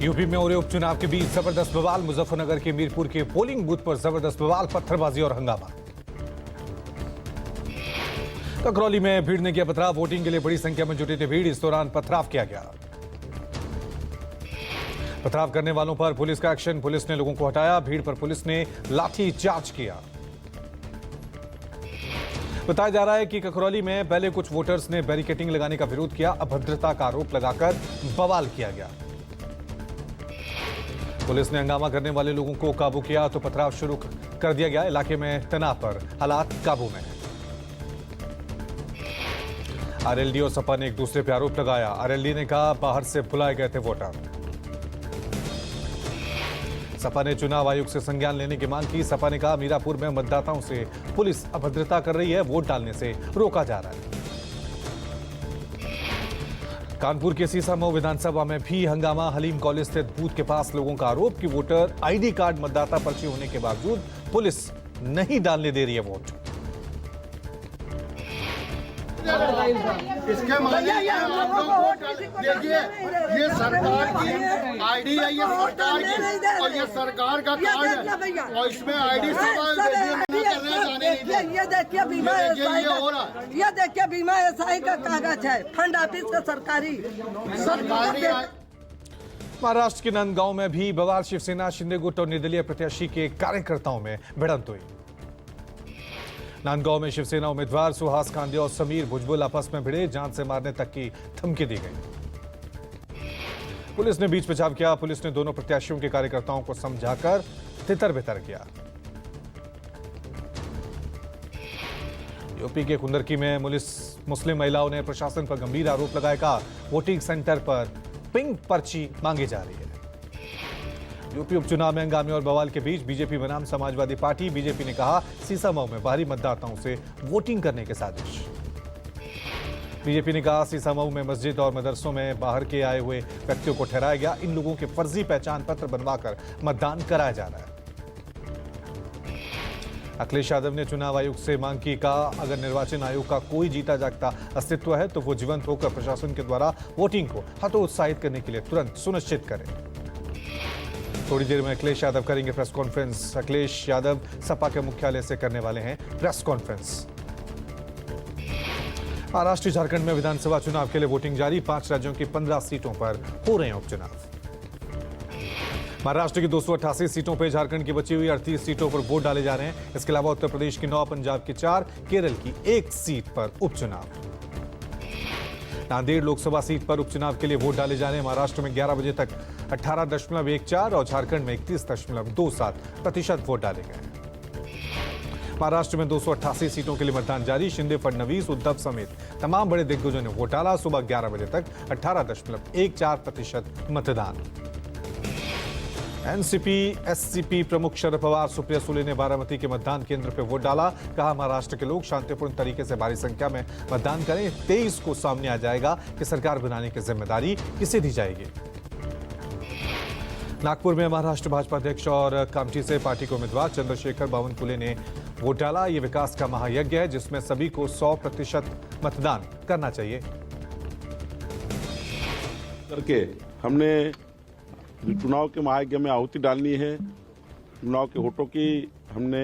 UP में हो रहे उपचुनाव के बीच जबरदस्त बवाल। मुजफ्फरनगर के मीरपुर के पोलिंग बूथ पर जबरदस्त बवाल, पत्थरबाजी और हंगामा। ककरौली में भीड़ ने किया पथराव। वोटिंग के लिए बड़ी संख्या में जुटी थी भीड़। इस दौरान पथराव किया गया। पथराव करने वालों पर पुलिस का एक्शन। पुलिस ने लोगों को हटाया। भीड़ पर पुलिस ने लाठी चार्ज किया। बताया जा रहा है कि ककरौली में पहले कुछ वोटर्स ने बैरिकेडिंग लगाने का विरोध किया। अभद्रता का आरोप लगाकर बवाल किया गया। पुलिस ने हंगामा करने वाले लोगों को काबू किया तो पथराव शुरू कर दिया गया। इलाके में तनाव पर हालात काबू में है। आरएलडी और सपा ने एक दूसरे पर आरोप लगाया। आरएलडी ने कहा बाहर से बुलाए गए थे वोटर। सपा ने चुनाव आयोग से संज्ञान लेने की मांग की। सपा ने कहा मीरापुर में मतदाताओं से पुलिस अभद्रता कर रही है, वोट डालने से रोका जा रहा है। कानपुर के सीसामऊ विधानसभा में भी हंगामा। हलीम कॉलेज स्थित बूथ के पास लोगों का आरोप कि वोटर आईडी कार्ड मतदाता पर्ची होने के बावजूद पुलिस नहीं डालने दे रही है वोट। इसके माने देखिए, ये सरकार की आईडी है, ये सरकार की, और ये सरकार का कार्ड है, और इसमें आईडी ये देखिए बीमा एसआई का, ये देखिए बीमा एसआई का कागज है, फंड ऑफिस का सरकारी। महाराष्ट्र के नंदगांव में भी बवाल। शिवसेना, शिंदे गुट और निर्दलीय प्रत्याशी के कार्यकर्ताओं में भिड़ंत हुई। नांदगांव में शिवसेना उम्मीदवार सुहास खांडे और समीर भुजबल आपस में भिड़े। जान से मारने तक की धमकी दी गई। पुलिस ने बीच बचाव किया। पुलिस ने दोनों प्रत्याशियों के कार्यकर्ताओं को समझाकर तितर बितर किया। यूपी के कुंदरकी में मुस्लिम महिलाओं ने प्रशासन पर गंभीर आरोप लगाया। कहा वोटिंग सेंटर पर पिंक पर्ची मांगी जा रही है। यूपी उपचुनाव में हंगामे और बवाल के बीच बीजेपी बनाम समाजवादी पार्टी। बीजेपी ने कहा सीसामऊ में बाहरी मतदाताओं से वोटिंग करने की साजिश। बीजेपी ने कहा सीसामऊ में मस्जिद और मदरसों में बाहर के आए हुए व्यक्तियों को ठहराया गया। इन लोगों के फर्जी पहचान पत्र बनवाकर मतदान कराया जा रहा है। अखिलेश यादव ने चुनाव आयोग से मांग की। कहा अगर निर्वाचन आयोग का कोई जीता जागता अस्तित्व है तो वो जीवंत होकर प्रशासन के द्वारा वोटिंग को हतोत्साहित करने के लिए तुरंत सुनिश्चित करें। थोड़ी देर में अखिलेश यादव करेंगे प्रेस कॉन्फ्रेंस। अखिलेश यादव सपा के मुख्यालय से करने वाले हैं प्रेस कॉन्फ्रेंस। महाराष्ट्र, झारखंड में विधानसभा चुनाव के लिए वोटिंग जारी। 5 राज्यों की 15 सीटों पर हो रहे हैं उपचुनाव। महाराष्ट्र की 288 सीटों पर, झारखंड की बची हुई 38 सीटों पर वोट डाले जा रहे हैं। इसके अलावा उत्तर प्रदेश की 9, पंजाब की 4, केरल की 1 सीट पर उपचुनाव। नांदेड़ लोकसभा सीट पर उपचुनाव के लिए वोट डाले जा रहे हैं। महाराष्ट्र में 11 बजे तक 18.14 और झारखंड में 31.27% वोट डाले गए। महाराष्ट्र में 288 सीटों के लिए मतदान जारी। शिंदे, फडणवीस, उद्धव समेत तमाम बड़े दिग्गजों ने वोट डाला। सुबह 11 बजे तक 18.14% मतदान। एनसीपी एससीपी प्रमुख शरद पवार, सुप्रिया सुले ने बारामती के मतदान केंद्र पर वोट डाला। कहा महाराष्ट्र के लोग शांतिपूर्ण तरीके से भारी संख्या में मतदान करें। 23 को सामने आ जाएगा कि सरकार बनाने की जिम्मेदारी किसे दी जाएगी। नागपुर में महाराष्ट्र भाजपा अध्यक्ष और कामठी से पार्टी के उम्मीदवार चंद्रशेखर बावनकुले ने वोट डाला। ये विकास का महायज्ञ है जिसमें सभी को 100% मतदान करना चाहिए। करके हमने चुनाव के महायज्ञ में आहुति डालनी है। चुनाव के वोटों की हमने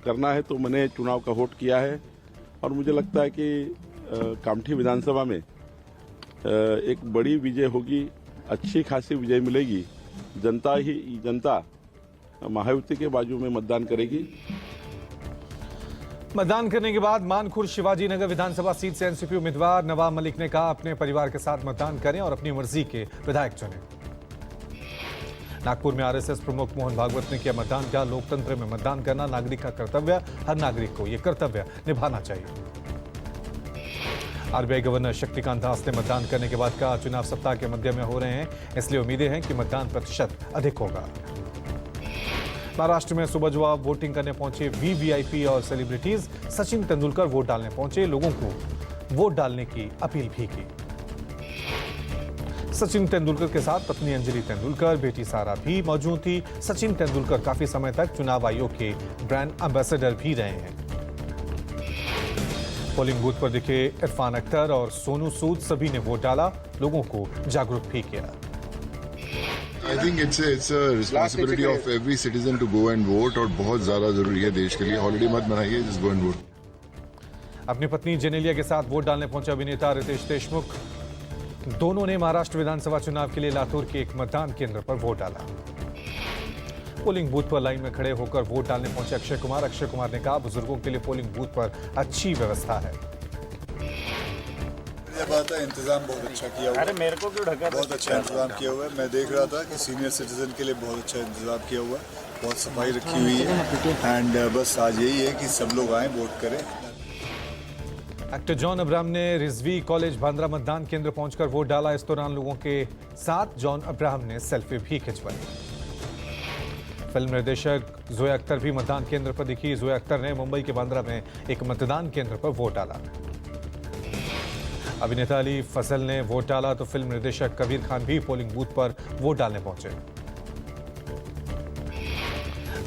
करना है, तो मैंने चुनाव का वोट किया है। और मुझे लगता है कि कामठी विधानसभा में एक बड़ी विजय होगी, अच्छी खासी विजय मिलेगी। जनता महायुति के बाजू में मतदान करेगी। मतदान करने के बाद मानखुर्द शिवाजी नगर विधानसभा सीट से एनसीपी उम्मीदवार नवाब मलिक ने कहा अपने परिवार के साथ मतदान करें और अपनी मर्जी के विधायक चुनें। नागपुर में आरएसएस प्रमुख मोहन भागवत ने किया मतदान। का लोकतंत्र में मतदान करना नागरिक का कर्तव्य। हर नागरिक को यह कर्तव्य निभाना चाहिए। आरबीआई गवर्नर शक्तिकांत दास ने मतदान करने के बाद कहा चुनाव सप्ताह के मध्य में हो रहे हैं, इसलिए उम्मीदें हैं कि मतदान प्रतिशत अधिक होगा। महाराष्ट्र में सुबह जवाब वोटिंग करने पहुंचे वीवीआईपी और सेलिब्रिटीज। सचिन तेंदुलकर वोट डालने पहुंचे। लोगों को वोट डालने की अपील भी की। सचिन तेंदुलकर के साथ पत्नी अंजलि तेंदुलकर, बेटी सारा भी मौजूद थी। सचिन तेंदुलकर काफी समय तक चुनाव आयोग के ब्रांड एम्बेसडर भी रहे हैं। पोलिंग बूथ पर दिखे इरफान अख्तर और सोनू सूद, सभी ने वोट डाला। लोगों को जागरूक भी किया। I think it's a responsibility of every citizen to go and vote और बहुत ज़्यादा ज़रूरी है देश के लिए. हॉलीडे मत बनाइए, just go and vote. अपनी पत्नी जेनेलिया के साथ वोट डालने पहुंचे अभिनेता रितेश देशमुख. दोनों ने महाराष्ट्र विधानसभा चुनाव के लिए लातूर के एक मतदान केंद्र पर वोट डाला. पोलिंग बूथ पर लाइन में खड़े होकर वोट डालने पहुंचे अक्षय कुमार ने कहा, बुजुर्गों के लिए पोलिंग बूथ पर अच्छी व्यवस्था है. ये बात है, इंतजाम बहुत अच्छा किया हुआ है. मेरे को क्यों ढका? बहुत अच्छा इंतजाम किया हुआ है. मैं देख रहा था कि सीनियर सिटीजन के लिए बहुत अच्छा इंतजाम किया हुआ है. बहुत सफाई रखी हुई है. एंड बस आज यही है कि सब लोग आए, वोट करें. एक्टर जॉन अब्राहम ने रिजवी कॉलेज बांद्रा मतदान केंद्र पहुंचकर वोट डाला. इस दौरान लोगों के साथ जॉन अब्राहम ने सेल्फी भी खिंचवाई. फिल्म निर्देशक जोया अख्तर भी मतदान केंद्र पर दिखी. जोया अख्तर ने मुंबई के बांद्रा में एक मतदान केंद्र पर वोट डाला. अभिनेता अली फजल ने वोट डाला तो फिल्म निर्देशक कबीर खान भी पोलिंग बूथ पर वोट डालने पहुंचे.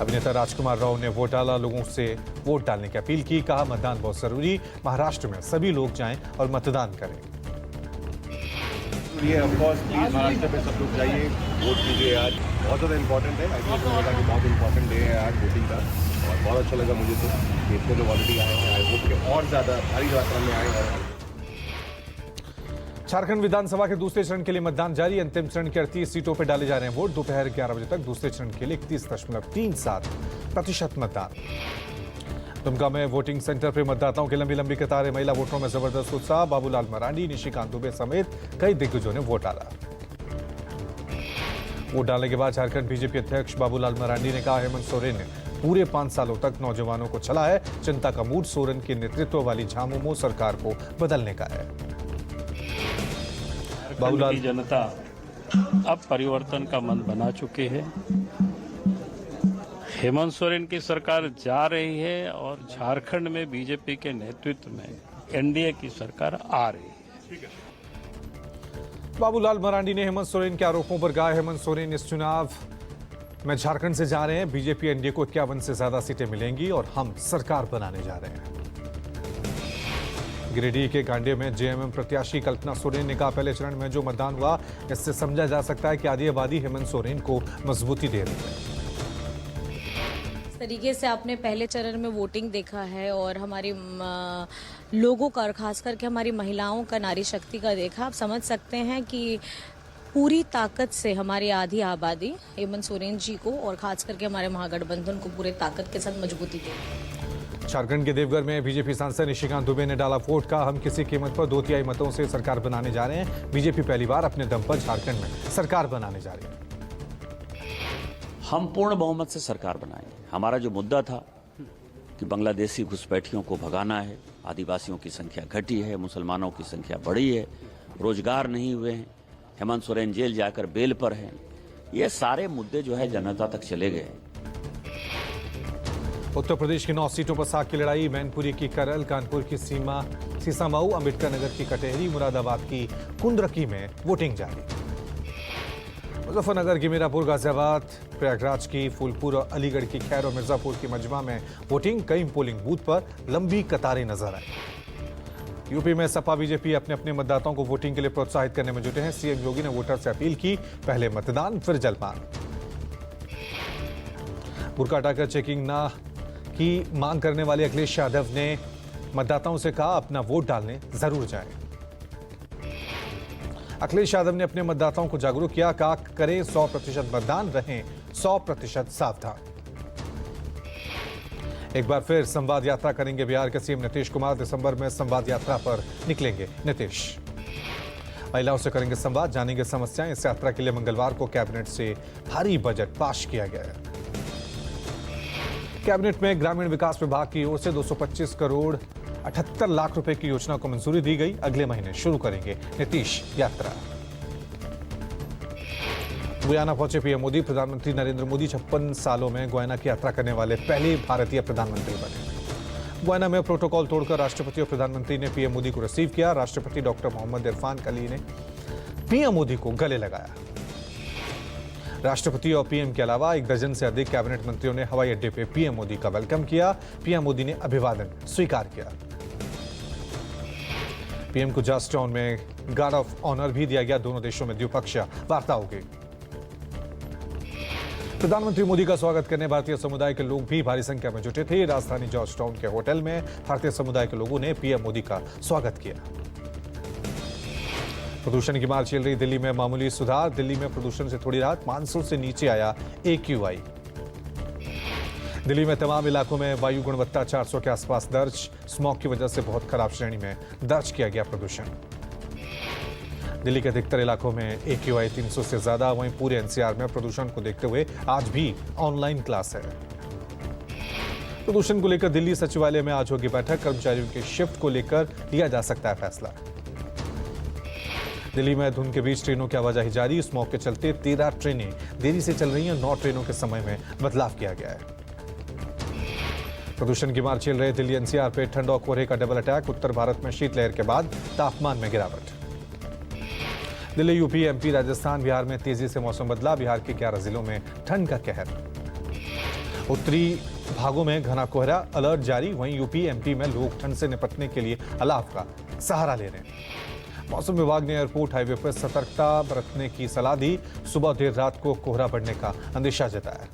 अभिनेता राजकुमार राव ने वोट डाला. लोगों से वोट डालने की अपील की. कहा, मतदान बहुत जरूरी. महाराष्ट्र में सभी लोग जाएं और मतदान करें. ये ऑफकोर्स प्लीज महाराष्ट्र में सब लोग जाइए, वोट कीजिए. आज बहुत ज़्यादा इंपॉर्टेंट है. आई थिंक लगा कि बहुत इंपॉर्टेंट डे है आज वोटिंग का. और बहुत अच्छा लगा मुझे तो कि इतने लोग ऑलरेडी आए हैं. आई होप कि और ज़्यादा भारी मात्रा में आए. और झारखंड विधानसभा के दूसरे चरण के लिए मतदान जारी. अंतिम चरण की 38 सीटों पर डाले जा रहे हैं वोट. दोपहर 11 बजे तक दूसरे चरण के लिए 31.37% मतदान. दुमका में वोटिंग सेंटर पर मतदाताओं की लंबी कतारें. महिला वोटरों में जबरदस्त उत्साह. बाबूलाल मरांडी, निशिकांत दुबे समेत कई दिग्गजों ने वोट डाला. वोट डालने के बाद झारखंड बीजेपी अध्यक्ष बाबूलाल मरांडी ने कहा, हेमंत सोरेन ने पूरे 5 सालों तक नौजवानों को चला है. चिंता का मूड सोरेन के नेतृत्व वाली झामुमो सरकार को बदलने का है. बाबूलाल की जनता अब परिवर्तन का मन बना चुके हैं. हेमंत सोरेन की सरकार जा रही है और झारखंड में बीजेपी के नेतृत्व में एनडीए की सरकार आ रही है. बाबूलाल मरांडी ने हेमंत सोरेन के आरोपों पर कहा, हेमंत सोरेन इस चुनाव में झारखंड से जा रहे हैं. बीजेपी एनडीए को 51 से ज्यादा सीटें मिलेंगी और हम सरकार बनाने जा रहे हैं. गिरिडीह के गांडे में जेएमएम प्रत्याशी कल्पना सोरेन ने कहा, पहले चरण में जो मतदान हुआ इससे समझा जा सकता है कि आधी आबादी हेमंत सोरेन को मजबूती दे रही है. इस तरीके से आपने पहले चरण में वोटिंग देखा है और हमारी लोगों का और खास करके हमारी महिलाओं का, नारी शक्ति का देखा. आप समझ सकते हैं कि पूरी ताकत से हमारी आधी आबादी हेमंत सोरेन जी को और खास करके हमारे महागठबंधन को पूरे ताकत के साथ मजबूती दे. झारखंड के देवघर में बीजेपी सांसद निशिकांत दुबे ने डाला वोट. का हम किसी कीमत पर 2/3 मतों से सरकार बनाने जा रहे हैं. बीजेपी पहली बार अपने दम पर झारखंड में सरकार बनाने जा रही है. हम पूर्ण बहुमत से सरकार बनाएंगे. हमारा जो मुद्दा था कि बांग्लादेशी घुसपैठियों को भगाना है, आदिवासियों की संख्या घटी है, मुसलमानों की संख्या बढ़ी है, रोजगार नहीं हुए हैं, हेमंत सोरेन जेल जाकर बेल पर हैं, ये सारे मुद्दे जो है जनता तक चले गए. उत्तर प्रदेश की 9 सीटों पर साख की लड़ाई. मैनपुरी की करल, कानपुर की सीसामऊ, अंबेडकर नगर की कटेहरी, मुरादाबाद की कुंडरकी में वोटिंग जारी. मुजफ्फरनगर की मीरापुर, गाजियाबाद, प्रयागराज की फूलपुर और अलीगढ़ की खैर और मिर्जापुर की मजमा में वोटिंग. कई पोलिंग बूथ पर लंबी कतारें नजर आई. यूपी में सपा बीजेपी अपने अपने मतदाताओं को वोटिंग के लिए प्रोत्साहित करने में जुटे हैं. सीएम योगी ने वोटर से अपील की, पहले मतदान फिर जलपान. बुर्का हटाकर चेकिंग न की मांग करने वाले अखिलेश यादव ने मतदाताओं से कहा, अपना वोट डालने जरूर जाएं. अखिलेश यादव ने अपने मतदाताओं को जागरूक किया. कहा, करें 100% मतदान, रहें 100% सावधान. एक बार फिर संवाद यात्रा करेंगे बिहार के सीएम नीतीश कुमार. दिसंबर में संवाद यात्रा पर निकलेंगे नीतीश. महिलाओं से करेंगे संवाद, जानेंगे समस्याएं. इस यात्रा के लिए मंगलवार को कैबिनेट से भारी बजट पास किया गया है. कैबिनेट में ग्रामीण विकास विभाग की ओर से 225 करोड़ 78 लाख रुपए की योजना को मंजूरी दी गई. अगले महीने शुरू करेंगे नीतीश यात्रा. गुयाना पहुंचे पीएम मोदी. प्रधानमंत्री नरेंद्र मोदी 56 सालों में गुयाना की यात्रा करने वाले पहले भारतीय प्रधानमंत्री बने. गुयाना में प्रोटोकॉल तोड़कर राष्ट्रपति और प्रधानमंत्री ने पीएम मोदी को रिसीव किया. राष्ट्रपति डॉक्टर मोहम्मद इरफान कली ने पीएम मोदी को गले लगाया. राष्ट्रपति और पीएम के अलावा 1 दर्जन से अधिक कैबिनेट मंत्रियों ने हवाई अड्डे पे पीएम मोदी का वेलकम किया. पीएम मोदी ने अभिवादन स्वीकार किया. पीएम को जॉर्ज टाउन में गार्ड ऑफ ऑनर भी दिया गया. दोनों देशों में द्विपक्षीय वार्ता होगी. प्रधानमंत्री मोदी का स्वागत करने भारतीय समुदाय के लोग भी भारी संख्या में जुटे थे। राजधानी जॉर्ज टाउन के होटल में भारतीय समुदाय के लोगों ने पीएम मोदी का स्वागत किया। प्रदूषण की मार चल रही दिल्ली में मामूली सुधार। दिल्ली में प्रदूषण से थोड़ी राहत, 500 से नीचे आया AQI। दिल्ली में तमाम इलाकों में वायु गुणवत्ता 400 के आसपास दर्ज। स्मॉग की वजह से बहुत खराब श्रेणी में दर्ज किया गया प्रदूषण। दिल्ली के अधिकतर इलाकों में AQI 300 से ज्यादा। वहीं पूरे NCR में प्रदूषण को देखते हुए आज भी ऑनलाइन क्लास है। प्रदूषण को लेकर दिल्ली सचिवालय में आज होगी बैठक। कर्मचारियों की शिफ्ट को लेकर लिया जा सकता है फैसला। दिल्ली में धुंध के बीच ट्रेनों की आवाजाही जारी। स्मॉग के चलते 13 ट्रेनें देरी से चल रही हैं। 9 ट्रेनों के समय में बदलाव किया गया है। प्रदूषण की मार चल रहे दिल्ली NCR पे ठंड और कोहरे का डबल अटैक। उत्तर भारत में शीतलहर के बाद तापमान में गिरावट। दिल्ली, यूपी, MP, राजस्थान, बिहार में तेजी से मौसम बदला। बिहार के 11 जिलों में ठंड का कहर। उत्तरी भागों में घना कोहरा, अलर्ट जारी। वहीं यूपी, MP में लोग ठंड से निपटने के लिए अलाव का सहारा ले रहे हैं। मौसम विभाग ने एयरपोर्ट हाईवे पर सतर्कता बरतने की सलाह दी। सुबह देर रात को कोहरा बढ़ने का अंदेशा जताया।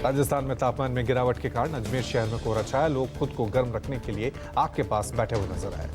राजस्थान में तापमान में गिरावट के कारण अजमेर शहर में कोहरा छाया। लोग खुद को गर्म रखने के लिए आग के पास बैठे हुए नजर आए।